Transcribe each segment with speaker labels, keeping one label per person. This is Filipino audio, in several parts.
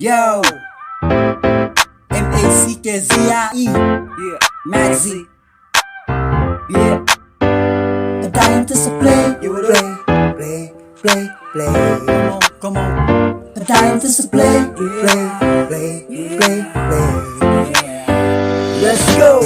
Speaker 1: Yo, M-A-C-K-Z-I-E, yeah, Maxi, yeah.
Speaker 2: Padayon to sa play, play.
Speaker 1: Come on,
Speaker 2: Padayon to sa play, play.
Speaker 1: let's go.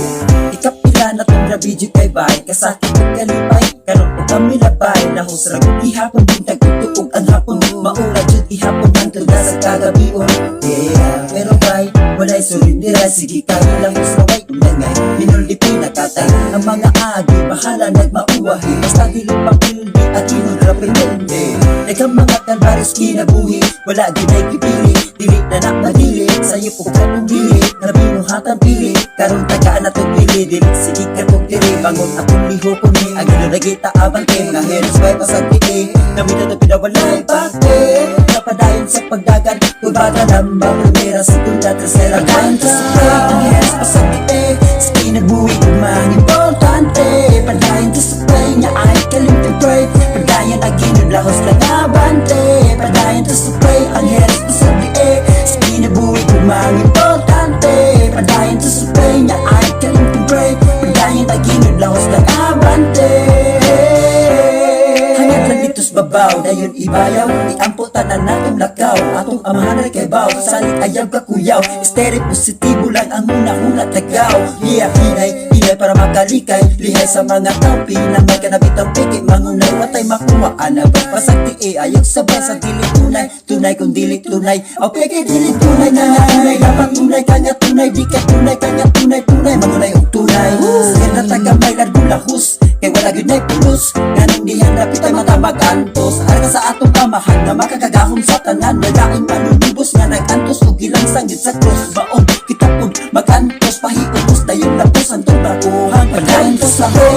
Speaker 2: Ikapila na tong rabidyo kay bay, kasakit at kalipay, karon po kami labay. Nahusra kong ihapon din tagtutuog ang hapon, maura jud ihapon ng tunda sa kagabion. Yeah, pero bay, walay sulit nila, sige kayo lang usaway umangay. Minuldipi nakatay, ang mga agi, bahala nagmauwahi, basta dili papildi at inudrapin hindi. Nagang mga kalbaris kinabuhi, wala ginay kipili, dili na nakmadili, sa'yo po katong dili, nabinuhatan pili, karon tagaan na itong pili, dili sige ka pong tiri, bangon akong liho ko ni, ang ginunagita abang ke, mga heros bay pasagpiti, namita na pinawalay bakit, napadayon sa pagdagan, kulbata namba, primera, segunda, tercera, kanta, ang heros pasagpiti, sa kinabuhi, mga importante, padayon to sa play, niya ay kalimutan pray, padayon aginod lahos lang abante, padayon to sa play, ang heros pasagpiti, sa kinabuhi, mga importante, padayon to sa play, niya ay kalimutan pray, padayon aginod lahos lang abante. Hangad lang dito sa babaw, dayon ibayaw, iamputan na natong lakaw, atong amahan kay baw, salit ayaw ka kuyaw, estere positibo lang ang huna-huna tagaw. Yeah, hinay para makalikay, lihay sa mga tao, pinamay ka na bitang piki, mangunay, watay makuha, ana ba? Pasagti ayaw sabay sa dili tunay, tunay kung dili tunay, o peke dili tunay na tunay, dapat tunay kanya tunay, di ka tunay kanya tunay, mangunay o tunay. Sige na tagamay, largulahus, kay wala ginay pulos, ganong dihan rapit ay matamagantos, arga sa atong amahan na makakagahom sa tanan, walaing manunubos nga nagantos, o gilang sanggit sa cross, baon kita pud magantos, pahiutos dayon lapos ang tong baguhan, padayon to sa hoy,